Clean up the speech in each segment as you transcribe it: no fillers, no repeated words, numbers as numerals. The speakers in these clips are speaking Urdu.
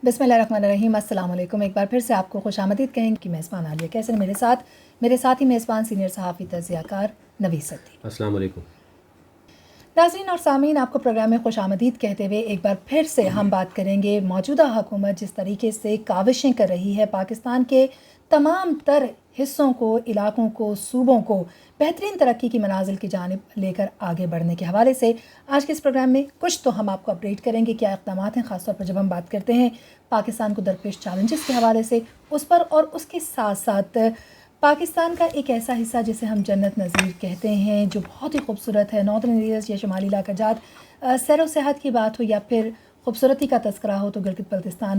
بسم اللہ الرحمن الرحیم. السلام علیکم. ایک بار پھر سے آپ کو خوش آمدید کہیں کہ میزبان عالیہ کیسے میرے ساتھ ہی میزبان سینئر صحافی تجزیہ کار نویس صدیقی. السلام علیکم ناظرین اور سامعین، آپ کو پروگرام میں خوش آمدید کہتے ہوئے ایک بار پھر سے ہم بات کریں گے موجودہ حکومت جس طریقے سے کاوشیں کر رہی ہے پاکستان کے تمام تر حصوں کو، علاقوں کو، صوبوں کو بہترین ترقی کی منازل کی جانب لے کر آگے بڑھنے کے حوالے سے. آج کے اس پروگرام میں کچھ تو ہم آپ کو اپڈیٹ کریں گے کیا اقدامات ہیں، خاص طور پر جب ہم بات کرتے ہیں پاکستان کو درپیش چیلنجز کے حوالے سے اس پر، اور اس کے ساتھ ساتھ پاکستان کا ایک ایسا حصہ جسے ہم جنت نظیر کہتے ہیں جو بہت ہی خوبصورت ہے، ناردرن ایریاز یا شمالی علاقہ جات، سیر و سیاحت کی بات ہو یا پھر خوبصورتی کا تذکرہ ہو تو گلگت بلتستان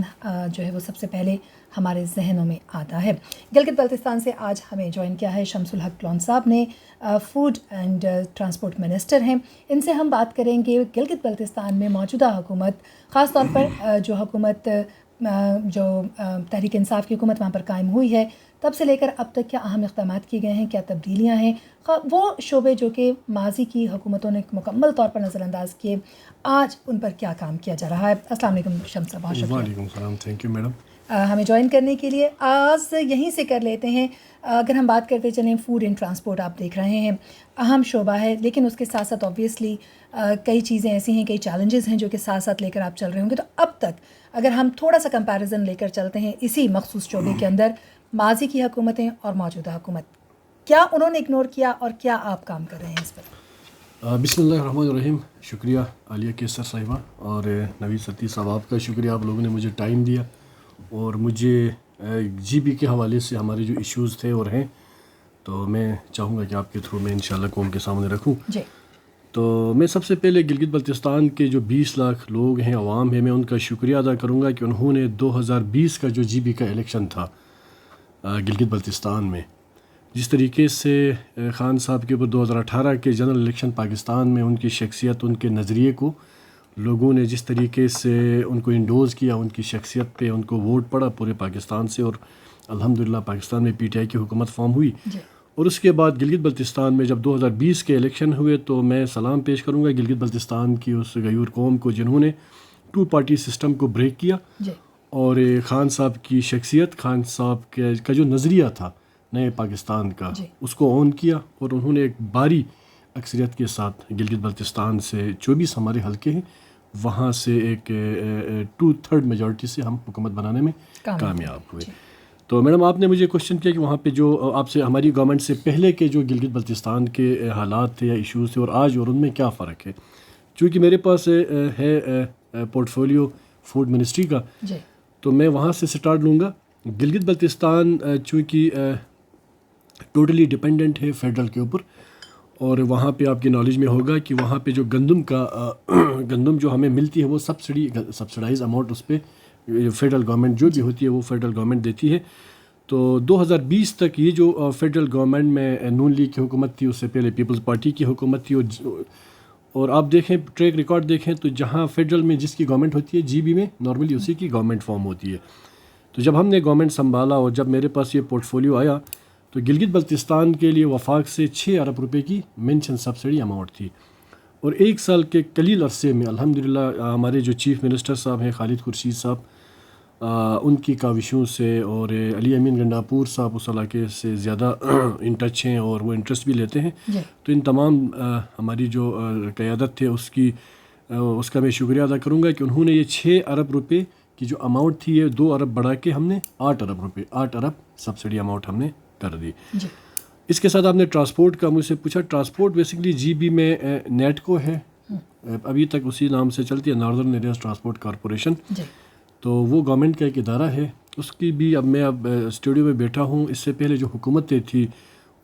جو ہے وہ سب سے پہلے ہمارے ذہنوں میں آتا ہے. گلگت بلتستان سے آج ہمیں جوائن کیا ہے شمس الحق کلون صاحب نے، فوڈ اینڈ ٹرانسپورٹ منسٹر ہیں. ان سے ہم بات کریں گے گلگت بلتستان میں موجودہ حکومت، خاص طور پر جو حکومت جو تحریک انصاف کی حکومت وہاں پر قائم ہوئی ہے تب سے لے کر اب تک کیا اہم اقدامات کیے گئے ہیں، کیا تبدیلیاں ہیں، وہ شعبے جو کہ ماضی کی حکومتوں نے مکمل طور پر نظر انداز کیے، آج ان پر کیا کام کیا جا رہا ہے. السلام علیکم شمس صاحب. بہت شکریہ. وعلیکم السلام. تھینک یو میڈم ہمیں جوائن کرنے کے لیے. آج یہیں سے کر لیتے ہیں. اگر ہم بات کرتے چلیں فوڈ اینڈ ٹرانسپورٹ، آپ دیکھ رہے ہیں اہم شعبہ ہے، لیکن اس کے ساتھ ساتھ آبویسلی کئی چیزیں ایسی ہیں، کئی چیلنجز ہیں جو کہ ساتھ ساتھ لے کر آپ چل رہے ہوں گے. تو اب تک اگر ہم تھوڑا سا کمپیریزن لے کر چلتے ہیں اسی مخصوص شعبے کے اندر، ماضی کی حکومتیں اور موجودہ حکومت، کیا انہوں نے اگنور کیا اور کیا آپ کام کر رہے ہیں اس پر؟ بسم اللہ الرحمن الرحیم. شکریہ عالیہ کیسر صاحبہ اور نویس صدیقی صاحب، آپ کا شکریہ، آپ لوگوں نے مجھے ٹائم دیا اور مجھے جی بی کے حوالے سے ہمارے جو ایشوز تھے اور ہیں تو میں چاہوں گا کہ آپ کے تھرو میں انشاءاللہ قوم کے سامنے رکھوں. جی. تو میں سب سے پہلے گلگت بلتستان کے جو 20 لاکھ لوگ ہیں، عوام ہیں، میں ان کا شکریہ ادا کروں گا کہ انہوں نے 2020 کا جو جی بی کا الیکشن تھا گلگت بلتستان میں، جس طریقے سے خان صاحب کے اوپر 2018 کے جنرل الیکشن پاکستان میں ان کی شخصیت، ان کے نظریے کو لوگوں نے جس طریقے سے ان کو انڈوز کیا، ان کی شخصیت پہ ان کو ووٹ پڑا پورے پاکستان سے، اور الحمدللہ پاکستان میں پی ٹی آئی کی حکومت فارم ہوئی. جی. اور اس کے بعد گلگت بلتستان میں جب 2020 کے الیکشن ہوئے تو میں سلام پیش کروں گا گلگت بلتستان کی اس غیور قوم کو جنہوں نے 2 پارٹی سسٹم کو بریک کیا. جی. اور خان صاحب کی شخصیت، خان صاحب کا جو نظریہ تھا نئے پاکستان کا، جی. اس کو اون کیا، اور انہوں نے ایک بھاری اکثریت کے ساتھ گلگت بلتستان سے 24 ہمارے حلقے ہیں، وہاں سے ایک 2/3 میجورٹی سے ہم حکومت بنانے میں کامیاب ہوئے. جی. تو میڈم آپ نے مجھے کوشچن کیا کہ وہاں پہ جو آپ سے ہماری گورنمنٹ سے پہلے کے جو گلگت بلتستان کے حالات تھے یا ایشوز تھے اور آج اور ان میں کیا فرق ہے. چونکہ میرے پاس ہے پورٹ فولیو فوڈ منسٹری کا، جی. تو میں وہاں سے سٹارٹ لوں گا. گلگت بلتستان چونکہ ٹوٹلی ڈپینڈنٹ ہے فیڈرل کے اوپر، اور وہاں پہ آپ کی نالج میں ہوگا کہ وہاں پہ جو گندم جو ہمیں ملتی ہے وہ سبسڈائز اماؤنٹ اس پہ فیڈرل گورنمنٹ جو بھی ہوتی ہے وہ فیڈرل گورنمنٹ دیتی ہے. تو 2020 تک یہ جو فیڈرل گورنمنٹ میں نون لیگ کی حکومت تھی، اس سے پہلے پیپلز پارٹی کی حکومت تھی، اور آپ دیکھیں ٹریک ریکارڈ دیکھیں تو جہاں فیڈرل میں جس کی گورنمنٹ ہوتی ہے جی بی میں نارملی اسی کی گورنمنٹ فارم ہوتی ہے. تو جب ہم نے گورنمنٹ سنبھالا اور جب میرے پاس یہ پورٹ فولیو آیا تو گلگت بلتستان کے لیے وفاق سے 6 ارب روپے کی مینشن سبسڈی اماؤنٹ تھی. اور 1 سال کے قلیل عرصے میں الحمدللہ ہمارے جو چیف منسٹر صاحب ہیں خالد خورشید صاحب، ان کی کاوشوں سے، اور علی امین گنڈاپور صاحب اس علاقے سے زیادہ ان ٹچ ہیں اور وہ انٹرسٹ بھی لیتے ہیں. تو ان تمام ہماری جو قیادت تھے اس کا میں شکریہ ادا کروں گا کہ انہوں نے یہ 6 ارب روپے کی جو اماؤنٹ تھی یہ 2 ارب بڑھا کے ہم نے 8 ارب سبسڈی اماؤنٹ ہم نے کر دی. جی. اس کے ساتھ آپ نے ٹرانسپورٹ کا مجھ سے پوچھا. ٹرانسپورٹ بیسکلی جی بی میں نیٹ کو ہے، ابھی تک اسی نام سے چلتی ہے، ناردرن ایریاز ٹرانسپورٹ کارپوریشن. جی. تو وہ گورنمنٹ کا ایک ادارہ ہے. اس کی بھی میں اسٹوڈیو میں بیٹھا ہوں. اس سے پہلے جو حکومتیں تھی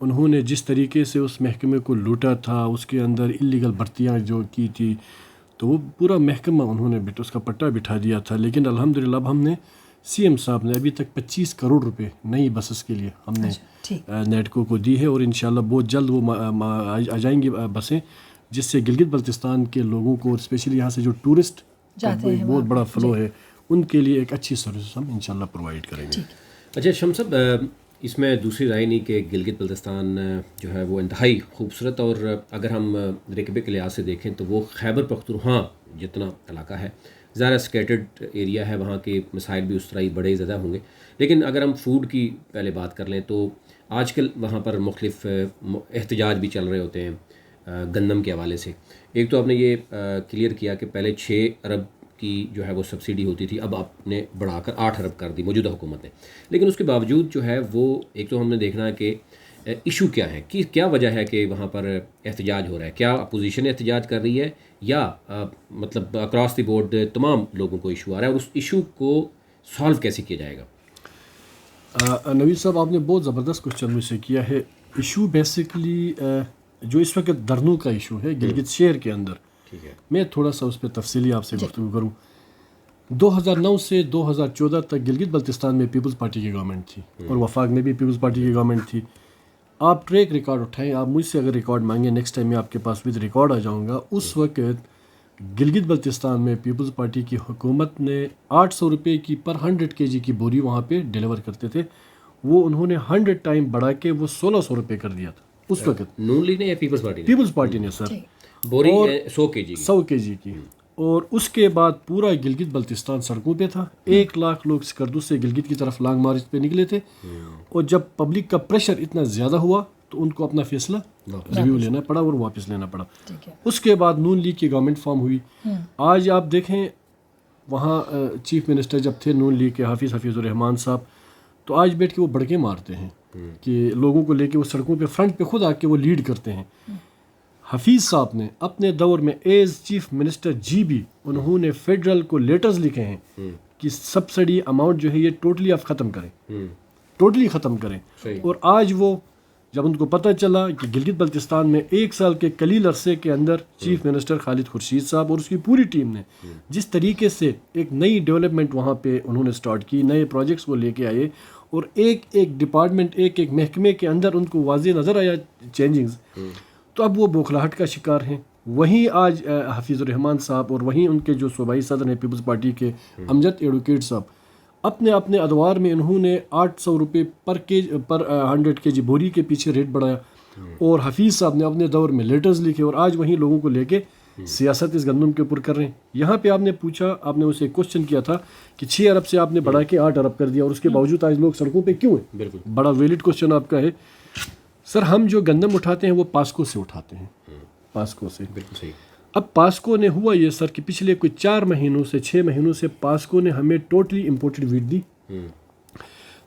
انہوں نے جس طریقے سے اس محکمے کو لوٹا تھا، اس کے اندر اللیگل بھرتیاں جو کی تھی، تو وہ پورا محکمہ انہوں نے اس کا پٹا بٹھا دیا تھا. لیکن الحمدللہ اب ہم نے سی ایم صاحب نے ابھی تک 25 کروڑ روپے نئی بسز کے لیے ہم نے نیٹکو کو دی ہے، اور انشاءاللہ بہت جلد وہ آ جائیں گی بسیں، جس سے گلگت بلتستان کے لوگوں کو، اسپیشلی یہاں سے جو ٹورسٹ بہت بڑا فلو ہے، ان کے لیے ایک اچھی سروس ہم انشاءاللہ پرووائڈ کریں گے. اچھا شمس صاحب، اس میں دوسری رائے نہیں کہ گلگت بلتستان جو ہے وہ انتہائی خوبصورت، اور اگر ہم رقبے کے لحاظ سے دیکھیں تو وہ خیبر پختونخوا جتنا علاقہ ہے ظاہر اسکیٹرڈ ایریا ہے، وہاں کے مسائل بھی اس طرح ہی بڑے زیادہ ہوں گے. لیکن اگر ہم فوڈ کی پہلے بات کر لیں تو آج کل وہاں پر مختلف احتجاج بھی چل رہے ہوتے ہیں گندم کے حوالے سے. ایک تو آپ نے یہ کلیئر کیا کہ پہلے 6 ارب کی جو ہے وہ سبسڈی ہوتی تھی، اب آپ نے بڑھا کر 8 ارب کر دی موجودہ حکومت نے. لیکن اس کے باوجود جو ہے وہ ایک تو ہم نے دیکھنا ہے کہ ایشو کیا ہے، کہ کیا وجہ ہے کہ وہاں پر احتجاج ہو رہا ہے. کیا اپوزیشن احتجاج کر رہی ہے یا مطلب اکراس دی بورڈ تمام لوگوں کو ایشو آ رہا ہے، اور اس ایشو کو سالو کیسے کیا جائے گا؟ نوید صاحب، آپ نے بہت زبردست کوشچن مجھ سے کیا ہے. ایشو بیسکلی جو اس وقت درنو کا ایشو ہے گلگت شہر کے اندر، ٹھیک ہے، میں تھوڑا سا اس پہ تفصیلی آپ سے گفتگو کروں. 2009 سے 2014 تک گلگت بلتستان میں پیپلز پارٹی کی گورنمنٹ تھی، اور وفاق میں بھی پیپلز پارٹی کی گورنمنٹ تھی. آپ ٹریک ریکارڈ اٹھائیں، آپ مجھ سے اگر ریکارڈ مانگیں نیکسٹ ٹائم میں آپ کے پاس ود ریکارڈ آ جاؤں گا. اس وقت گلگت بلتستان میں پیپلز پارٹی کی حکومت نے 800 روپے کی پر 100 kg کی بوری وہاں پہ ڈیلیور کرتے تھے. وہ انہوں نے 100 ٹائم بڑھا کے وہ 1600 روپے کر دیا تھا اس وقت. نون لیگ نے یا پیپلز پارٹی نے؟ پیپلز پارٹی نے سر. بوری 100 kg کی. اور اس کے بعد پورا گلگت بلتستان سڑکوں پہ تھا. 1 لاکھ لوگ سکردو سے گلگت کی طرف لانگ مارچ پہ نکلے تھے. اور جب پبلک کا پریشر اتنا زیادہ ہوا تو ان کو اپنا فیصلہ ریویو لینا پڑا اور واپس لینا پڑا. اس کے بعد نون لیگ کی گورنمنٹ فارم ہوئی. آج آپ دیکھیں وہاں چیف منسٹر جب تھے نون لیگ کے حفیظ الرحمان صاحب، تو آج بیٹھ کے وہ بڑکے مارتے ہیں کہ لوگوں کو لے کے وہ سڑکوں پہ فرنٹ پہ خود آ کے وہ لیڈ کرتے ہیں. حفیظ صاحب نے اپنے دور میں ایز چیف منسٹر بھی انہوں نے فیڈرل کو لیٹرز لکھے ہیں کہ سبسڈی اماؤنٹ جو ہے یہ ٹوٹلی آپ ختم کریں. اور آج وہ جب ان کو پتہ چلا کہ گلگت بلتستان میں 1 سال کے قلیل عرصے کے اندر چیف منسٹر خالد خورشید صاحب اور اس کی پوری ٹیم نے جس طریقے سے ایک نئی ڈیولپمنٹ وہاں پہ انہوں نے سٹارٹ کی، نئے پروجیکٹس وہ لے کے آئے، اور ایک ڈپارٹمنٹ ایک محکمے کے اندر ان کو واضح نظر آیا چینجنگز، تو اب وہ بوکھلاہٹ کا شکار ہیں. وہیں آج حفیظ الرحمان صاحب اور وہیں ان کے جو صوبائی صدر ہیں پیپلز پارٹی کے امجد ایڈوکیٹ صاحب، اپنے ادوار میں انہوں نے 800 روپے پر 100 kg بوری کے پیچھے ریٹ بڑھایا. اور حفیظ صاحب نے اپنے دور میں لیٹرز لکھے اور آج وہیں لوگوں کو لے کے سیاست اس گندم کے اوپر کر رہے ہیں. یہاں پہ آپ نے پوچھا، آپ نے اسے کوشچن کیا تھا کہ 6 ارب سے آپ نے بڑھا کے 8 ارب کر دیا اور اس کے باوجود آج لوگ سڑکوں پہ کیوں ہیں؟ بالکل بڑا ویلڈ کوشچن آپ کا ہے سر. ہم جو گندم اٹھاتے ہیں وہ پاسکو سے اٹھاتے ہیں، پاسکو سے. بالکل صحیح. اب پاسکو نے ہوا یہ سر کہ پچھلے کوئی 4 مہینوں سے 6 مہینوں سے پاسکو نے ہمیں ٹوٹلی امپورٹڈ ویٹ دی.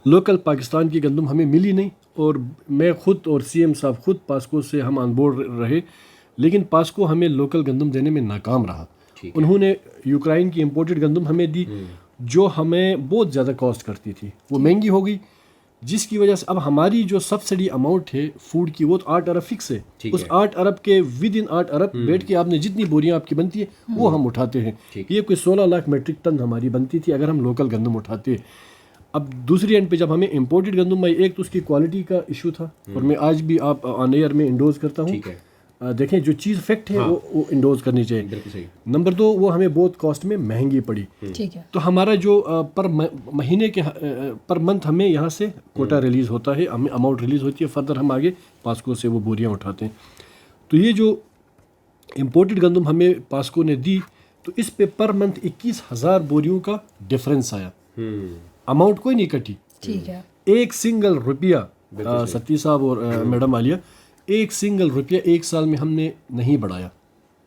لوکل پاکستان کی گندم ہمیں ملی نہیں، اور میں خود اور سی ایم صاحب خود پاسکو سے ہم آن بورڈ رہے، لیکن پاسکو ہمیں لوکل گندم دینے میں ناکام رہا. انہوں نے یوکرائن کی امپورٹڈ گندم ہمیں دی جو ہمیں بہت زیادہ کاسٹ کرتی تھی، وہ مہنگی ہو گئی، جس کی وجہ سے اب ہماری جو سبسڈی اماؤنٹ ہے فوڈ کی وہ تو 8 ارب فکس ہے. اس 8 ارب کے ود ان 8 ارب بیٹھ کے آپ نے جتنی بوریاں آپ کی بنتی ہے وہ ہم اٹھاتے ہیں. یہ کوئی 16 لاکھ میٹرک ٹن ہماری بنتی تھی اگر ہم لوکل گندم اٹھاتے. اب دوسری اینڈ پہ جب ہمیں امپورٹڈ گندم آئی، ایک تو اس کی کوالٹی کا ایشو تھا، اور میں آج بھی آپ آن ایئر میں انڈوز کرتا ہوں، دیکھیں جو چیز فیکٹ ہے وہ انڈوز کرنی چاہیے. نمبر 2 وہ ہمیں بہت کاسٹ میں مہنگی پڑی. تو ہمارا جو پر مہینے کے پر منتھ ہمیں یہاں سے کوٹا ریلیز ہوتا ہے، ہمیں اماؤنٹ ریلیز ہوتی ہے، فردر ہم آگے پاسکو سے وہ بوریاں اٹھاتے ہیں. تو یہ جو امپورٹڈ گندم ہمیں پاسکو نے دی تو اس پہ پر منتھ 21,000 بوریوں کا ڈفرینس آیا. اماؤنٹ کوئی نہیں کٹی. ایک سنگل روپیہ ستی صاحب اور میڈم عالیہ، ایک سنگل روپیہ 1 سال میں ہم نے نہیں بڑھایا.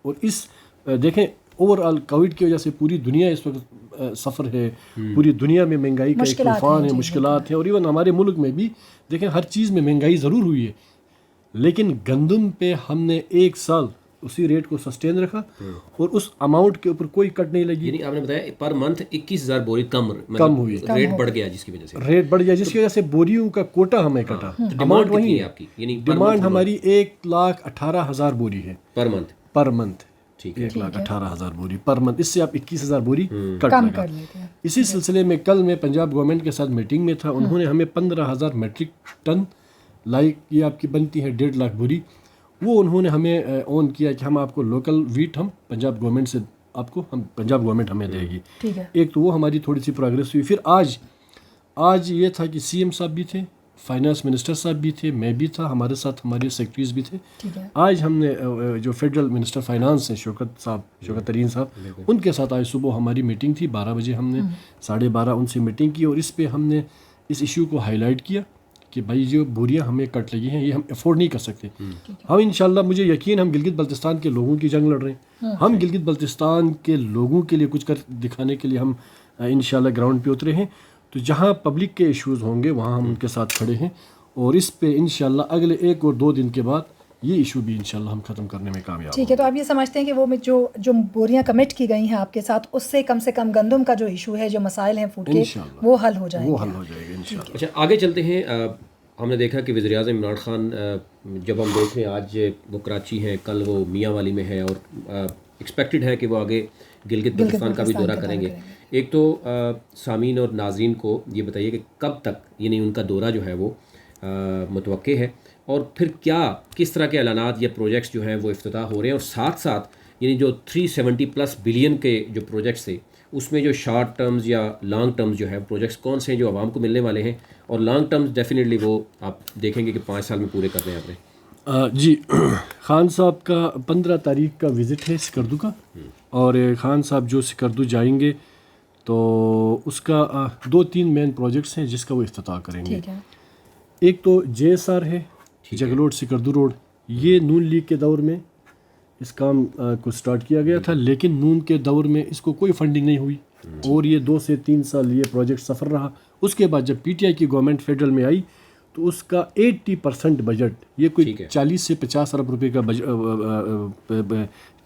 اور اس دیکھیں اوور آل کووڈ کی وجہ سے پوری دنیا اس وقت سفر ہے، پوری دنیا میں مہنگائی کا ایک طوفان ہے، مشکلات ہیں، اور ایون ہمارے ملک میں بھی دیکھیں ہر چیز میں مہنگائی ضرور ہوئی ہے، لیکن گندم پہ ہم نے 1 سال اسی ریٹ کو سسٹین رکھا اور اس اماؤنٹ کے اوپر کوئی کٹ نہیں لگی. یعنی آپ نے بتایا پر منتھ 21,000 بوری کم ہوئی، ریٹ بڑھ گیا جس کی وجہ سے بوریوں کا کوٹا ہمیں کٹا. ڈیمانڈ وہی ہے آپ کی، یعنی ڈیمانڈ ہماری 1,18,000 بوری ہے پر منتھ. 1,18,000 بوری پر منتھ، اس سے آپ 21,000 بوری کٹ کر لیتے ہیں. اسی سلسلے میں کل میں پنجاب گورنمنٹ کے ساتھ میٹنگ میں تھا، انہوں نے ہمیں 15,000 میٹرک ٹن لائک یہ آپ کی بنتی ہے 1.5 لاکھ بوری، وہ انہوں نے ہمیں اون کیا کہ ہم آپ کو لوکل ویٹ ہم پنجاب گورنمنٹ سے پنجاب گورنمنٹ ہمیں دے گی. ایک تو وہ ہماری تھوڑی سی پروگریس ہوئی. پھر آج یہ تھا کہ سی ایم صاحب بھی تھے فائنانس منسٹر صاحب بھی تھے, میں بھی تھا, ہمارے ساتھ ہمارے سیکرٹریز بھی تھے. آج ہم نے جو فیڈرل منسٹر فائنانس ہیں شوکت ترین صاحب, ان کے ساتھ آج صبح ہماری میٹنگ تھی 12 بجے, ہم نے 12:30 ان سے میٹنگ کی, اور اس پہ ہم نے اس ایشو کو ہائی لائٹ کیا کہ بھائی جو بوریاں ہمیں کٹ لگی ہیں یہ ہم افورڈ نہیں کر سکتے. ہم انشاءاللہ, مجھے یقین, ہم گلگت بلتستان کے لوگوں کی جنگ لڑ رہے ہیں. ہم گلگت بلتستان کے لوگوں کے لیے کچھ کر دکھانے کے لیے ہم انشاءاللہ گراؤنڈ پہ اترے ہیں. تو جہاں پبلک کے ایشوز ہوں گے وہاں ہم ان کے ساتھ کھڑے ہیں, اور اس پہ انشاءاللہ اگلے 1 اور 2 دن کے بعد یہ ایشو بھی انشاءاللہ ہم ختم کرنے میں کامیاب. ٹھیک ہے, تو آپ یہ سمجھتے ہیں کہ وہ جو بوریاں کمٹ کی گئی ہیں آپ کے ساتھ, اس سے کم گندم کا جو ایشو ہے, جو مسائل ہیں فوڈ کے, وہ حل ہو جائیں گے؟ وہ حل ہو جائے گا انشاءاللہ. اچھا, آگے چلتے ہیں. ہم نے دیکھا کہ وزیر اعظم عمران خان, جب ہم دیکھ رہے ہیں آج وہ کراچی ہیں, کل وہ میاں والی میں ہے, اور ایکسپیکٹڈ ہے کہ وہ آگے گلگت بلتستان کا بھی دورہ کریں گے. ایک تو سامعین اور ناظرین کو یہ بتائیے کہ کب تک یعنی ان کا دورہ جو ہے وہ متوقع ہے, اور پھر کس طرح کے اعلانات یا پروجیکٹس جو ہیں وہ افتتاح ہو رہے ہیں, اور ساتھ ساتھ یعنی جو 370+ بلین کے جو پروجیکٹس تھے اس میں جو شارٹ ٹرمز یا لانگ ٹرمز جو ہے پروجیکٹس کون سے ہیں جو عوام کو ملنے والے ہیں, اور لانگ ٹرمز ڈیفینیٹلی وہ آپ دیکھیں گے کہ 5 سال میں پورے کرنے ہیں آپ نے. جی, خان صاحب کا 15 تاریخ کا وزٹ ہے سکردو کا, اور خان صاحب جو سکردو جائیں گے تو اس کا 2-3 مین پروجیکٹس ہیں جس کا وہ افتتاح کریں گے. ایک تو JSR ہے, جگلوٹ سکردو روڈ. یہ نون لیگ کے دور میں اس کام کو سٹارٹ کیا گیا تھا, لیکن نون کے دور میں اس کو کوئی فنڈنگ نہیں ہوئی, اور یہ 2 سے 3 سال یہ پروجیکٹ سفر رہا. اس کے بعد جب PTI کی گورنمنٹ فیڈرل میں آئی تو اس کا 80% بجٹ, یہ کوئی 40 سے 50 ارب روپے کا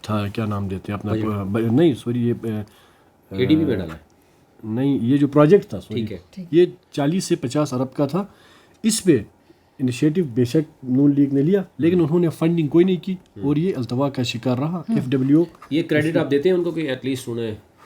تھا, کیا نام دیتے ہیں اپنا, نہیں سوری, یہ ADB میں ڈالا ہے, نہیں, یہ جو پروجیکٹ تھا سوری, یہ 40 سے 50 ارب کا تھا. اس پہ انیشیٹو بے شک نون لیگ نے لیا, لیکن انہوں نے فنڈنگ کوئی نہیں کی, اور یہ التوا کا شکار رہا. FW یہ کریڈٹ آپ دیتے ہیں ان کو کہ ایٹ لیسٹ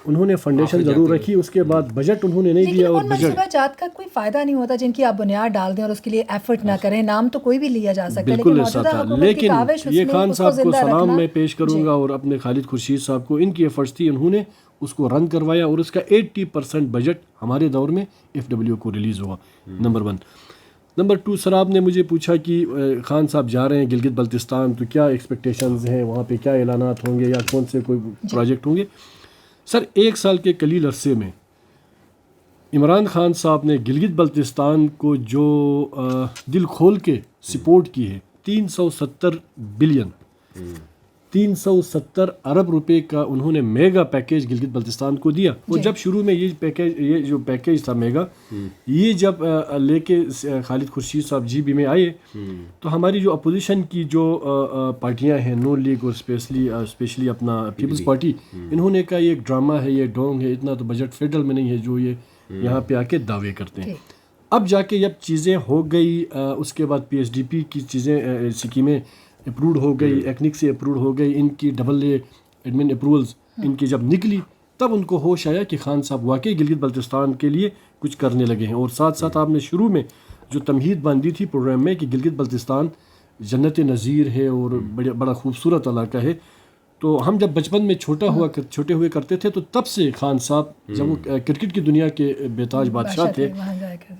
انہوں نے فنڈیشن ضرور رکھی, اس کے بعد بجٹ انہوں نے نہیں دیا. اور منصوبہ جات کا کوئی فائدہ نہیں ہوتا جن کی آپ بنیاد ڈال دیں اور اس کے لیے ایفرٹ نہ کریں. نام تو کوئی بھی لیا جا سکتا ہے, بالکل ایسا تھا, لیکن یہ خان صاحب کو سلام میں پیش کروں گا, اور اپنے خالد خورشید صاحب کو, ان کی ایفرٹس تھی, انہوں نے اس کو رن کروایا, اور اس کا 80% بجٹ ہمارے دور میں FW کو ریلیز ہوا. نمبر 1. نمبر 2, سر آپ نے مجھے پوچھا کہ خان صاحب جا رہے ہیں گلگت بلتستان, تو کیا ایکسپیکٹیشنز ہیں وہاں پہ, کیا اعلانات ہوں گے یا کون سے کوئی پروجیکٹ ہوں گے. سر 1 سال کے قلیل عرصے میں عمران خان صاحب نے گلگت بلتستان کو جو دل کھول کے سپورٹ کی ہے, 370 بلین 370 ارب روپے کا انہوں نے میگا پیکیج گلگت بلتستان کو دیا. اور جب شروع میں یہ جو پیکیج تھا میگا, یہ جب لے کے خالد خورشید صاحب GB میں آئے, تو ہماری جو اپوزیشن کی جو پارٹیاں ہیں, نون لیگ اور اسپیشلی اپنا پیپلز پارٹی, انہوں نے کہا یہ ایک ڈرامہ ہے, یہ ڈونگ ہے, اتنا تو بجٹ فیڈرل میں نہیں ہے جو یہ یہاں پہ آ کے دعوے کرتے ہیں. اب جا کے جب چیزیں ہو گئی, اس کے بعد PSDP کی چیزیں اسکیمیں اپروڈ ہو گئی, ایکنک سے اپروڈ ہو گئی, ان کی ایڈمن اپروولز ان کی جب نکلی, تب ان کو ہوش آیا کہ خان صاحب واقعی گلگت بلتستان کے لیے کچھ کرنے لگے ہیں. اور ساتھ ساتھ آپ نے شروع میں جو تمہید باندھی تھی پروگرام میں کہ گلگت بلتستان جنت نظیر ہے اور بڑا خوبصورت علاقہ ہے, تو ہم جب بچپن میں چھوٹے ہوئے کرتے تھے, تو تب سے خان صاحب جب وہ کرکٹ کی دنیا کے بے-تاج بادشاہ تھے,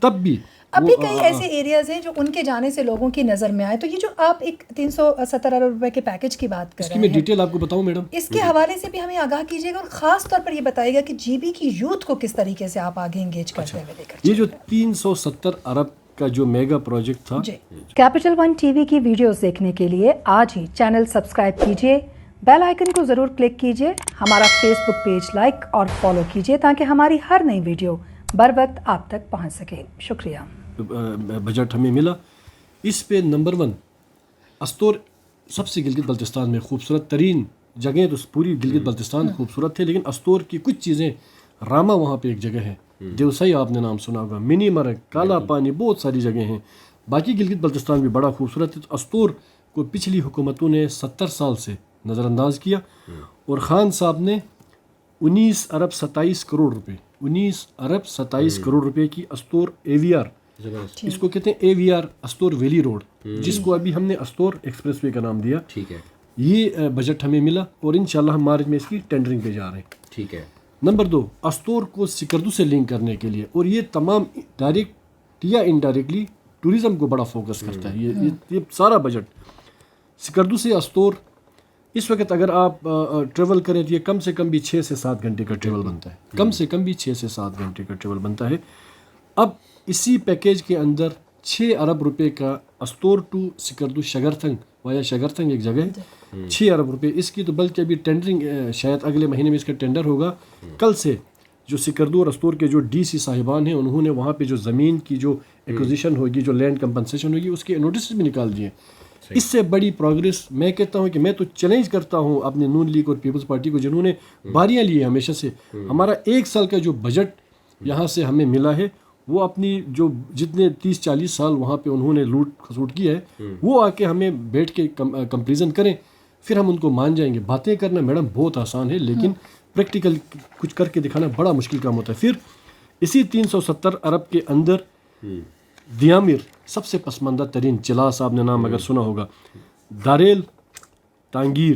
تب بھی اب بھی کئی ایسے ایریاز ہیں جو ان کے جانے سے لوگوں کی نظر میں آئے. تو یہ جو آپ ایک 370 ارب روپے کے پیکیج کی بات کر رہے ہیں, اس کی میں ڈیٹیل آپ کو بتاؤں میڈم, اس کے حوالے سے بھی ہمیں آگاہ کیجیے گا, اور خاص طور پر یہ بتائیے گا کہ GB کی یوتھ کو کس طریقے سے آپ آگے انگیج کرتے ہوئے لے کر. یہ جو 370 ارب کا جو میگا پروجیکٹ تھا, کیپٹل ون TV کی ویڈیوز دیکھنے کے لیے آج ہی چینل سبسکرائب کیجیے, بیل آئیکن کو ضرور کلک کیجیے, ہمارا فیس بک پیج لائک اور فالو کیجیے تاکہ ہماری ہر نئی ویڈیو بر وقت آپ تک پہنچ سکے. شکریہ. بجٹ ہمیں ملا. اس پہ نمبر 1 استور, سب سے گلگت بلتستان میں خوبصورت ترین جگہیں, تو پوری گلگت بلتستان خوبصورت ہے, لیکن استور کی کچھ چیزیں, راما وہاں پہ ایک جگہ ہے, دیوسائی آپ نے نام سنا ہوگا, منی مرگ, کالا پانی, بہت ساری جگہیں ہیں. باقی گلگت بلتستان بھی بڑا خوبصورت ہے. تو استور کو پچھلی حکومتوں نے 70 سال سے نظر انداز کیا, اور خان صاحب نے 19 ارب 27 کروڑ روپے 19 ارب 27 کروڑ روپے کی استور AVR, اس کو کہتے ہیں AVR استور ویلی روڈ, جس کو ابھی ہم نے استور ایکسپریس وے کا نام دیا. ٹھیک ہے, یہ بجٹ ہمیں ملا, اور انشاءاللہ ہم مارچ میں اس کی ٹینڈرنگ پہ جا رہے ہیں. ٹھیک ہے. نمبر 2, استور کو سکردو سے لنک کرنے کے لیے, اور یہ تمام ڈائریکٹ یا انڈائریکٹلی ٹورزم کو بڑا فوکس کرتا ہے یہ سارا بجٹ. سکردو سے استور اس وقت اگر آپ ٹریول کریں تو یہ کم سے کم بھی 6 سے 7 گھنٹے کا ٹریول بنتا ہے, کم سے کم بھی 6 سے 7 گھنٹے کا ٹریول بنتا ہے. اب اسی پیکیج کے اندر 6 ارب روپے کا استور ٹو سکردو شگرتھنگ وایا شگرتھنگ ایک جگہ ہے, 6 ارب روپے اس کی. تو بلکہ ابھی ٹینڈرنگ شاید اگلے مہینے میں اس کا ٹینڈر ہوگا. کل سے جو سکردو اور استور کے جو ڈی سی صاحبان ہیں انہوں نے وہاں پہ جو زمین کی جو ایکوزیشن ہوگی, جو لینڈ کمپنسیشن ہوگی, اس کے نوٹس بھی نکال دیے. اس سے بڑی پروگریس میں کہتا ہوں کہ میں تو چیلنج کرتا ہوں اپنے نون لیگ اور پیپلز پارٹی کو جنہوں نے باریاں لی ہیں ہمیشہ سے. ہمارا 1 سال کا جو بجٹ یہاں سے ہمیں ملا ہے وہ اپنی جو جتنے 30-40 سال وہاں پہ انہوں نے لوٹ کھسوٹ کیا ہے وہ آ کے ہمیں بیٹھ کے کمپریزن کریں, پھر ہم ان کو مان جائیں گے. باتیں کرنا میڈم بہت آسان ہے لیکن پریکٹیکل کچھ کر کے دکھانا بڑا مشکل کام ہوتا ہے. پھر اسی 370 ارب کے اندر دیامر سب سے پسماندہ ترین چلا صاحب نے نام اگر سنا ہوگا, داریل تانگیر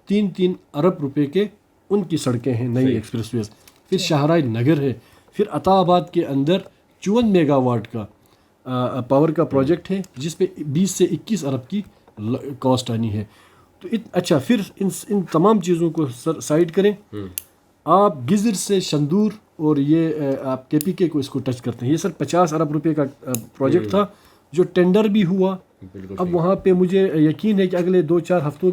3 ارب روپے کے ان کی سڑکیں ہیں نئی ایکسپریس ویز. پھر شاہراہ نگر ہے. پھر عطا آباد کے اندر 54 میگا واٹ کا پاور کا پروجیکٹ ہے جس پہ 20 سے 21 ارب کی کاسٹ آنی ہے. تو اچھا پھر ان تمام چیزوں کو سائڈ کریں. آپ گزر سے شندور اور یہ آپ کے پی کے کو اس کو ٹچ کرتے ہیں. یہ سر 50 ارب روپے کا پروجیکٹ تھا جو ٹینڈر بھی ہوا. اب وہاں پہ مجھے یقین ہے کہ اگلے 2-4 ہفتوں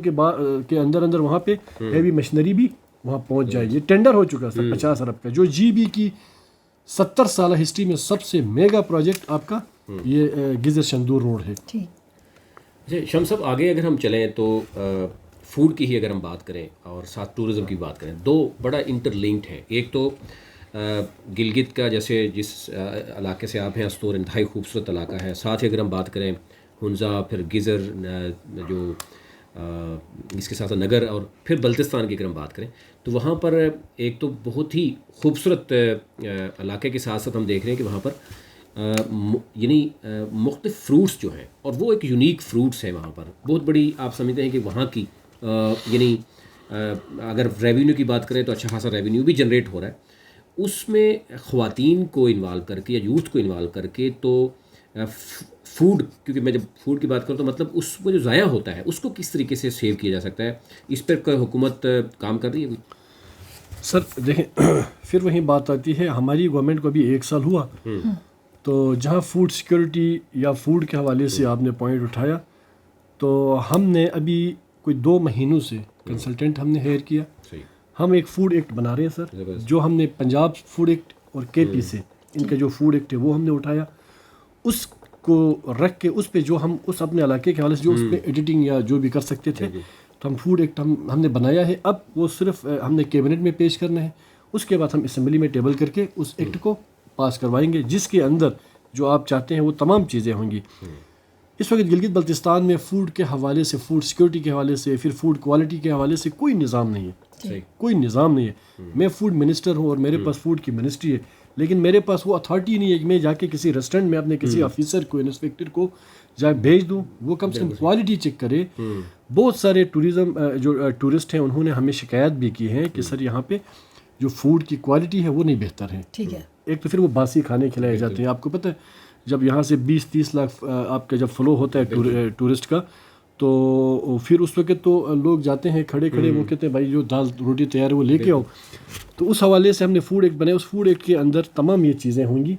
کے اندر وہاں پہ ہیوی مشینری بھی وہاں پہنچ جائے. یہ ٹینڈر ہو چکا سر 50 ارب کا, جو جی بی کی 70 سالہ ہسٹری میں سب سے میگا پروجیکٹ آپ کا یہ گزر شندور روڈ ہے. شمس صاحب آگے اگر ہم چلیں تو فوڈ کی ہی اگر ہم بات کریں اور ساتھ ٹورزم کی بات کریں, 2 بڑا انٹر لنکڈ ہیں. ایک تو گلگت کا جیسے جس علاقے سے آپ ہیں استور انتہائی خوبصورت علاقہ ہے. ساتھ ہی اگر ہم بات کریں ہنزا, پھر گزر جو اس کے ساتھ نگر, اور پھر بلتستان کی اگر ہم بات کریں تو وہاں پر ایک تو بہت ہی خوبصورت علاقے کے ساتھ ساتھ ہم دیکھ رہے ہیں کہ وہاں پر یعنی مختلف فروٹس جو ہیں اور وہ ایک یونیک فروٹس ہیں وہاں پر. بہت بڑی آپ سمجھتے ہیں کہ وہاں کی یعنی اگر ریونیو کی بات کریں تو اچھا خاصا ریونیو بھی جنریٹ ہو رہا ہے. اس میں خواتین کو انوالو کر کے یا یوتھ کو انوالو کر کے تو فوڈ, کیونکہ میں جب فوڈ کی بات کروں تو مطلب اس کو جو ضائع ہوتا ہے اس کو کس طریقے سے سیو کیا جا سکتا ہے, اس پر کوئی حکومت کام کر رہی ہے؟ سر دیکھیں پھر وہی بات آتی ہے, ہماری گورنمنٹ کو ابھی 1 سال ہوا, تو جہاں فوڈ سیکورٹی یا فوڈ کے حوالے سے آپ نے پوائنٹ اٹھایا, تو ہم نے ابھی کوئی 2 مہینوں سے کنسلٹنٹ ہم نے ہائر کیا. ہم ایک فوڈ ایکٹ بنا رہے ہیں سر, جو ہم نے پنجاب فوڈ ایکٹ اور کے پی سے ان کا جو فوڈ ایکٹ ہے وہ ہم نے اٹھایا. اس کو رکھ کے اس پہ جو ہم اس اپنے علاقے کے حوالے سے جو اس پہ ایڈیٹنگ یا جو بھی کر سکتے تھے تو ہم فوڈ ایکٹ ہم نے بنایا ہے. اب وہ صرف ہم نے کیبنٹ میں پیش کرنا ہے, اس کے بعد ہم اسمبلی میں ٹیبل کر کے اس ایکٹ کو پاس کروائیں گے جس کے اندر جو آپ چاہتے ہیں وہ تمام چیزیں ہوں گی. اس وقت گلگت بلتستان میں فوڈ کے حوالے سے, فوڈ سیکورٹی کے حوالے سے, پھر فوڈ کوالٹی کے حوالے سے کوئی نظام نہیں ہے, کوئی نظام نہیں ہے. میں فوڈ منسٹر ہوں اور میرے پاس فوڈ کی منسٹری ہے, لیکن میرے پاس وہ اتھارٹی نہیں ہے کہ میں جا کے کسی ریسٹورینٹ میں اپنے کسی آفیسر کو, انسپیکٹر کو جا بھیج دوں, وہ کم سے کم کوالٹی چیک کرے. بہت سارے جو ٹورسٹ ہیں انہوں نے ہمیں شکایت بھی کی ہے کہ سر یہاں پہ جو فوڈ کی کوالٹی ہے وہ نہیں بہتر ہے. ایک تو پھر وہ باسی کھانے کھلائے جاتے ہیں. آپ کو پتہ ہے جب یہاں سے 20-30 لاکھ آپ کا جب فلو ہوتا ہے ٹورسٹ کا, تو پھر اس وقت تو لوگ جاتے ہیں کھڑے وہ کہتے ہیں بھائی جو دال روٹی تیار ہے وہ لے کے آؤ. تو اس حوالے سے ہم نے فوڈ ایکٹ بنایا. اس فوڈ ایکٹ کے اندر تمام یہ چیزیں ہوں گی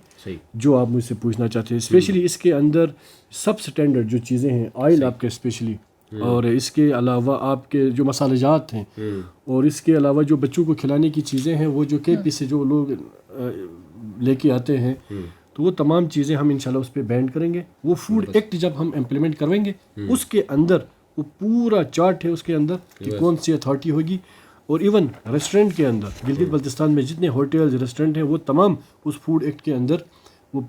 جو آپ مجھ سے پوچھنا چاہتے ہیں. اسپیشلی اس کے اندر سب سٹینڈرڈ جو چیزیں ہیں, آئل آپ کا اسپیشلی, اور اس کے علاوہ آپ کے جو مسالہ جات ہیں, اور اس کے علاوہ جو بچوں کو کھلانے کی چیزیں ہیں وہ جو کے پی سے جو لوگ لے کے آتے ہیں, تو وہ تمام چیزیں ہم انشاءاللہ اس پہ بینڈ کریں گے. وہ فوڈ ایکٹ جب ہم امپلیمنٹ کرویں گے اس کے اندر وہ پورا چارٹ ہے اس کے اندر کہ کون سی اتھارٹی ہوگی. اور ایون ریسٹورینٹ کے اندر گلگت بلتستان میں جتنے ہوٹلز ریسٹورینٹ ہیں وہ تمام اس فوڈ ایکٹ کے اندر وہ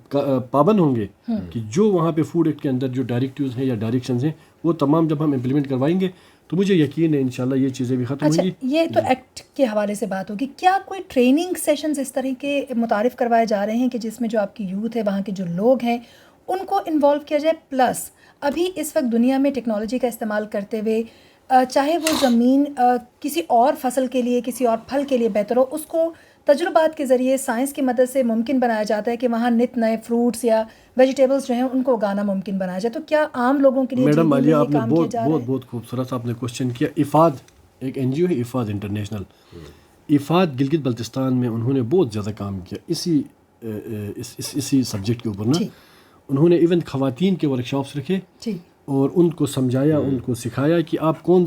پابند ہوں گے کہ جو وہاں پہ فوڈ ایکٹ کے اندر جو ڈائریکٹیوز ہیں یا ڈائریکشنز ہیں وہ تمام جب ہم امپلیمنٹ کروائیں گے تو مجھے یقین ہے انشاءاللہ یہ چیزیں بھی ختم ہوں گی. یہ تو ایکٹ کے حوالے سے بات ہوگی. کیا کوئی ٹریننگ سیشنز اس طرح کے متعارف کروائے جا رہے ہیں کہ جس میں جو آپ کی یوتھ ہے, وہاں کے جو لوگ ہیں, ان کو انوالو کیا جائے؟ پلس ابھی اس وقت دنیا میں ٹیکنالوجی کا استعمال کرتے ہوئے چاہے وہ زمین کسی اور فصل کے لیے, کسی اور پھل کے لیے بہتر ہو, اس کو تجربات کے ذریعے سائنس کی مدد سے ممکن بنایا جاتا ہے کہ وہاں نت نئے فروٹس یا ویجیٹیبلس جو ہیں ان کو اگانا ممکن بنایا جائے. تو کیا عام لوگوں کے لیے میڈم عالیہ آپ نے کام کیا جا رہا ہے؟ بہت خوبصورت آپ نے کوشچن کیا. افاد ایک این جی او ہے، افاد انٹرنیشنل. افاد گلگت بلتستان میں انہوں نے بہت زیادہ کام کیا اسی سبجیکٹ کے اوپر نا. انہوں نے ایون خواتین کے ورکشاپس رکھے اور ان کو سمجھایا، ان کو سکھایا کہ آپ کون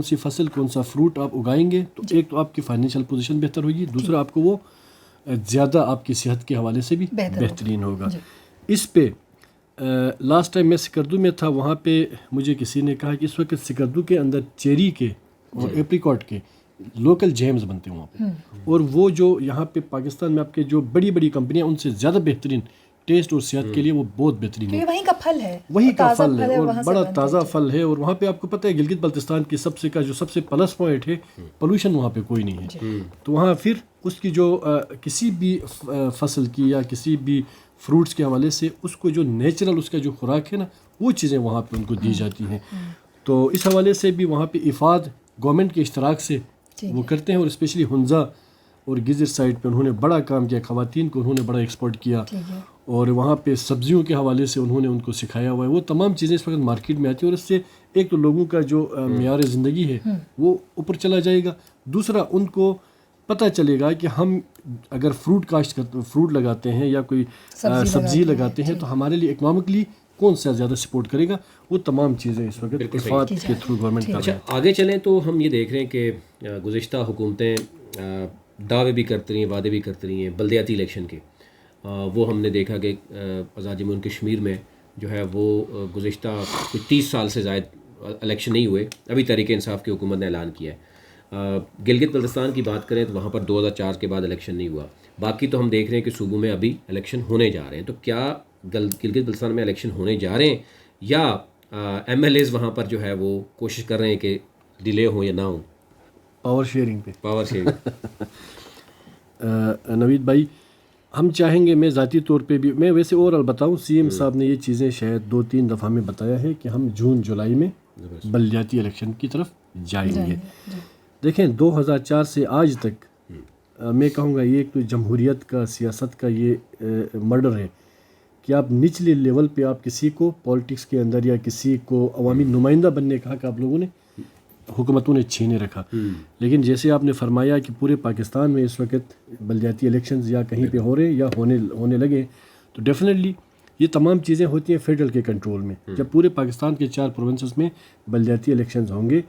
سی فصل، کون سا فروٹ آپ اگائیں گے تو ایک تو آپ کی فائنینشیل پوزیشن بہتر ہوگی، دوسرا آپ کو وہ زیادہ آپ کی صحت کے حوالے سے بھی بہترین ہوگا. اس پہ لاسٹ ٹائم میں سکردو میں تھا، وہاں پہ مجھے کسی نے کہا کہ اس وقت سکردو کے اندر چیری کے اور ایپریکاٹ کے لوکل جیمز بنتے ہیں وہاں پہ، اور وہ جو یہاں پہ پاکستان میں آپ کے جو بڑی بڑی کمپنیاں ان سے زیادہ بہترین ٹیسٹ اور صحت کے لیے وہ بہت بہترین ہے. وہیں کا پھل ہے، وہیں کا پھل ہے اور بڑا تازہ پھل ہے. اور وہاں پہ آپ کو پتہ ہے گلگت بلتستان کی سب سے پلس پوائنٹ ہے، پولوشن وہاں پہ کوئی نہیں ہے. تو وہاں پھر اس کی جو کسی بھی فصل کی یا کسی بھی فروٹس کے حوالے سے اس کو جو نیچرل اس کا جو خوراک ہے نا، وہ چیزیں وہاں پہ ان کو دی جاتی ہیں. تو اس حوالے سے بھی وہاں پہ افاد گورنمنٹ کے اشتراک سے وہ کرتے ہیں، اور اسپیشلی ہنزا اور گزر سائڈ پہ انہوں نے بڑا کام کیا، خواتین کو انہوں نے بڑا ایکسپورٹ کیا. اور وہاں پہ سبزیوں کے حوالے سے انہوں نے ان کو سکھایا ہوا ہے. وہ تمام چیزیں اس وقت مارکیٹ میں آتی ہیں، اور اس سے ایک تو لوگوں کا جو معیار زندگی ہے وہ اوپر چلا جائے گا، دوسرا ان کو پتہ چلے گا کہ ہم اگر فروٹ لگاتے ہیں یا کوئی سبزی لگاتے ہیں تو ہمارے لیے اکنامکلی کون سا زیادہ سپورٹ کرے گا. وہ تمام چیزیں اس وقت افاد کے تھرو گورنمنٹ کر رہا ہے. آگے چلیں تو ہم یہ دیکھ رہے ہیں کہ گزشتہ حکومتیں دعوے بھی کرتی رہی ہیں، وعدے بھی کرتی رہی ہیں بلدیاتی الیکشن کے. وہ ہم نے دیکھا کہ آزاد جموں کشمیر میں جو ہے وہ گزشتہ کچھ 30 سال سے زائد الیکشن نہیں ہوئے. ابھی تحریک انصاف کی حکومت نے اعلان کیا ہے. گلگت بلتستان کی بات کریں تو وہاں پر 2004 کے بعد الیکشن نہیں ہوا. باقی تو ہم دیکھ رہے ہیں کہ صوبوں میں ابھی الیکشن ہونے جا رہے ہیں. تو کیا گلگت بلتستان میں الیکشن ہونے جا رہے ہیں یا ایم ایل ایز وہاں پر جو ہے وہ کوشش کر رہے ہیں کہ ڈیلے ہوں یا نہ ہوں؟ پاور شیئرنگ پہ نوید بھائی ہم چاہیں گے، میں ذاتی طور پہ بھی، میں ویسے اوورال بتاؤں، سی ایم صاحب نے یہ چیزیں شاید 2-3 دفعہ میں بتایا ہے کہ ہم جون جولائی میں بلدیاتی الیکشن کی طرف جائیں گے. دیکھیں 2004 سے آج تک میں کہوں گا یہ ایک تو جمہوریت کا، سیاست کا یہ مرڈر ہے کہ آپ نچلے لیول پہ آپ کسی کو پالیٹکس کے اندر یا کسی کو عوامی نمائندہ بننے کا حق آپ لوگوں نے، حکومتوں نے چھینے رکھا. لیکن جیسے آپ نے فرمایا کہ پورے پاکستان میں اس وقت بلدیاتی الیکشنز یا کہیں پہ ہو رہے یا ہونے لگے، تو ڈیفینیٹلی یہ تمام چیزیں ہوتی ہیں فیڈرل کے کنٹرول میں. جب پورے پاکستان کے 4 پروونسز میں بلدیاتی الیکشنز ہوں گے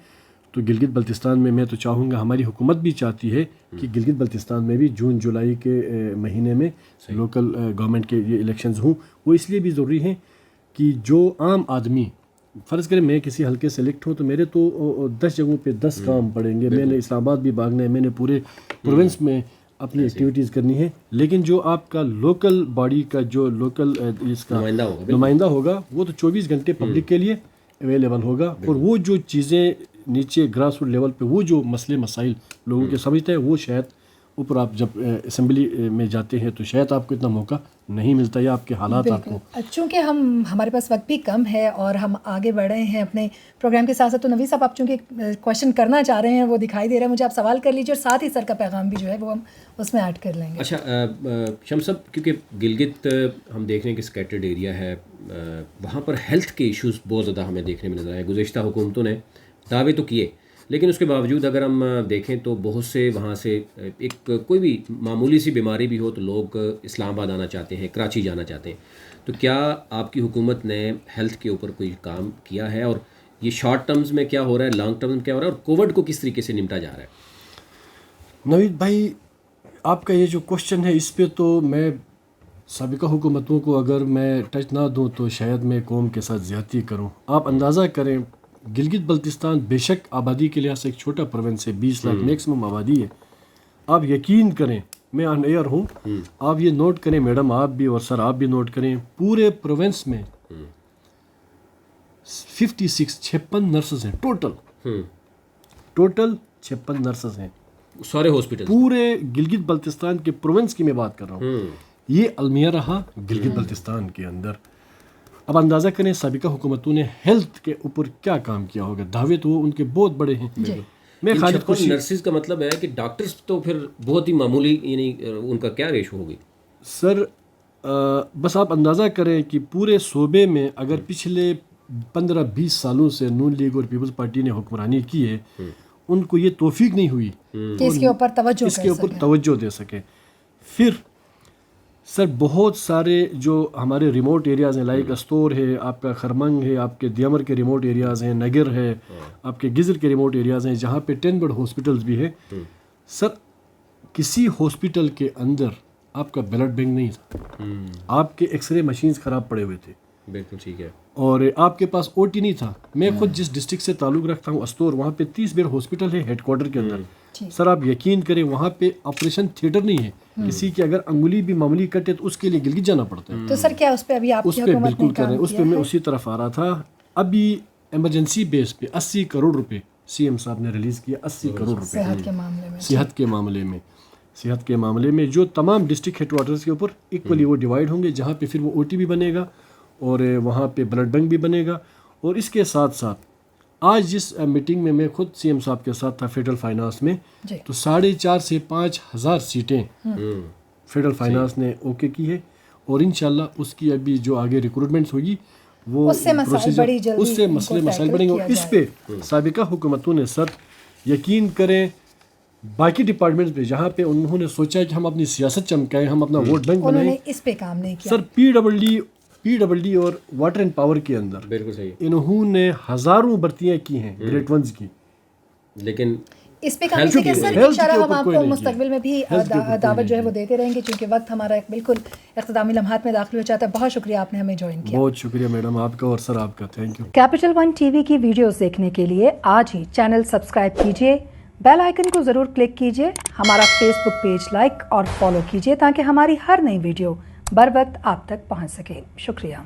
تو گلگت بلتستان میں تو چاہوں گا، ہماری حکومت بھی چاہتی ہے کہ گلگت بلتستان میں بھی جون جولائی کے مہینے میں لوکل گورنمنٹ کے یہ الیکشنز ہوں. وہ اس لیے بھی ضروری ہیں کہ جو عام آدمی، فرض کریں میں کسی حلقے سے سلیکٹ ہوں تو میرے تو 10 جگہوں پہ 10 کام پڑیں گے. میں نے اسلام آباد بھی بھاگنا ہے، میں نے پورے پروونس میں اپنی ایکٹیویٹیز کرنی ہے. لیکن جو آپ کا لوکل باڈی کا جو لوکل اس کا نمائندہ ہوگا وہ تو 24 گھنٹے پبلک کے لیے اویلیبل ہوگا. اور وہ جو چیزیں نیچے گراس روٹ لیول پہ وہ جو مسئلے مسائل لوگوں کے سمجھتے ہیں، وہ شاید اوپر آپ جب اسمبلی میں جاتے ہیں تو شاید آپ کو اتنا موقع نہیں ملتا یا آپ کے حالات آپ کو. چونکہ ہمارے پاس وقت بھی کم ہے اور ہم آگے بڑھ رہے ہیں اپنے پروگرام کے ساتھ ساتھ، تو نوید صاحب آپ چونکہ کویشچن کرنا چاہ رہے ہیں وہ دکھائی دے رہا ہے مجھے، آپ سوال کر لیجیے اور ساتھ ہی سر کا پیغام بھی جو ہے وہ ہم اس میں ایڈ کر لیں گے. اچھا شمس صاحب، کیونکہ گلگت ہم دیکھ رہے ہیں کہ اسکیٹرڈ ایریا ہے، وہاں پر ہیلتھ کے ایشوز بہت زیادہ ہمیں دیکھنے میں نظر آئے. گزشتہ حکومتوں نے دعوے تو کیے لیکن اس کے باوجود اگر ہم دیکھیں تو بہت سے وہاں سے ایک کوئی بھی معمولی سی بیماری بھی ہو تو لوگ اسلام آباد آنا چاہتے ہیں، کراچی جانا چاہتے ہیں. تو کیا آپ کی حکومت نے ہیلتھ کے اوپر کوئی کام کیا ہے، اور یہ شارٹ ٹرمز میں کیا ہو رہا ہے، لانگ ٹرم میں کیا ہو رہا ہے، اور کووڈ کو کس طریقے سے نمٹا جا رہا ہے؟ نوید بھائی آپ کا یہ جو کوشچن ہے اس پہ تو میں سابقہ حکومتوں کو اگر میں ٹچ نہ دوں تو شاید میں قوم کے ساتھ زیادتی کروں. آپ اندازہ کریں گلگت بلتستان بے شک آبادی کے لحاظ سے ایک چھوٹا پروونس ہے، 20 لاکھ میکسیمم آبادی ہے. آپ یقین کریں، میں آن ایئر ہوں، آپ یہ نوٹ کریں، میڈم آپ بھی اور سر آپ بھی نوٹ کریں، پورے پروونس میں 56 نرسز ہیں ٹوٹل 56 نرسز ہیں سارے ہاسپٹل پورے گلگت بلتستان کے پروونس کی میں بات کر رہا ہوں. یہ المیہ رہا گلگت بلتستان کے اندر. اب اندازہ کریں سابقہ حکومتوں نے ہیلتھ کے اوپر کیا کام کیا ہوگا. دعوے تو وہ ان کے بہت بڑے ہیں. میں خالد خوشی نرسز کا مطلب ہے کہ ڈاکٹرز تو پھر بہت ہی معمولی، یعنی ان کا کیا ریشو ہوگی؟ سر بس آپ اندازہ کریں کہ پورے صوبے میں اگر پچھلے 15-20 سالوں سے نون لیگ اور پیپلز پارٹی نے حکمرانی کی ہے، ان کو یہ توفیق نہیں ہوئی کہ اس کے اوپر توجہ دے سکے. پھر سر بہت سارے جو ہمارے ریموٹ ایریاز ہیں، لائک استور ہے، آپ کا خرمنگ ہے، آپ کے دیامر کے ریموٹ ایریاز ہیں، نگر ہے، آپ کے گزر کے ریموٹ ایریاز ہیں، جہاں پہ 10 بیڈ ہاسپٹلز بھی ہے. سر کسی ہاسپٹل کے اندر آپ کا بلڈ بینک نہیں تھا، آپ کے ایکس رے مشینز خراب پڑے ہوئے تھے. بالکل ٹھیک ہے. اور آپ کے پاس او ٹی نہیں تھا. میں خود جس ڈسٹرکٹ سے تعلق رکھتا ہوں استور، وہاں پہ 30 بیڈ ہاسپٹل ہے ہیڈ کوارٹر کے اندر. سر آپ یقین کریں وہاں پہ آپریشن تھیٹر نہیں ہے. کسی کی اگر انگلی بھی معمولی کٹے تو اس کے لیے گلگت جانا پڑتا ہے. تو سر کیا اس پہ ابھی آپ اس پہ بالکل کر رہے ہیں، اس پہ میں اسی طرف آ رہا تھا. ابھی ایمرجنسی بیس پہ 80 کروڑ روپے سی ایم صاحب نے ریلیز کیا. 80 کروڑ روپے صحت کے معاملے میں جو تمام ڈسٹرکٹ ہیڈ کوارٹرز کے اوپر ایکولی وہ ڈیوائڈ ہوں گے، جہاں پہ پھر وہ او ٹی بھی بنے گا اور وہاں پہ بلڈ بینک بھی بنے گا. اور اس کے ساتھ ساتھ آج جس میٹنگ میں خود سی ایم صاحب کے ساتھ تھا فیڈرل فائنانس میں، تو 4,500 سے 5,000 سیٹیں فیڈرل فائنانس نے اوکے کی ہے. اور انشاءاللہ اس کی ابھی جو آگے ریکروٹمنٹس ہوگی وہ اس سے مسائل بڑھیں گے. اور اس پہ سابقہ حکومتوں نے سر یقین کریں باقی ڈپارٹمنٹس پہ جہاں پہ انہوں نے سوچا کہ ہم اپنی سیاست چمکائیں، ہم اپنا ووٹ بینک بنائیں، اس پہ کام نہیں کیا. سر پی ڈبل ڈی اور واٹر اینڈ پاور کے اندر بالکل صحیح، انہوں نے ہزاروں بھرتیاں کی ہیں گریڈ ونز کی، لیکن اس پہ کام نہیں کیا. سر انشاءاللہ ہم آپ کو مستقبل میں بھی دعوت جو ہے وہ دیتے رہیں گے، چونکہ وقت ہمارا بالکل اختتامی لمحات میں داخل ہو جاتا ہے. بہت شکریہ آپ نے ہمیں جوائن کیا. بہت شکریہ میڈم آپ کا، اور سر آپ کا thank you. Capital one T V کی ویڈیوز دیکھنے کے لیے آج ہی چینل سبسکرائب کیجیے، بیل آئیکن کو ضرور کلک کیجیے، ہمارا فیس بک پیج لائک اور فالو کیجیے تاکہ ہماری ہر نئی ویڈیو بر وقت آپ تک پہنچ سکے. شکریہ.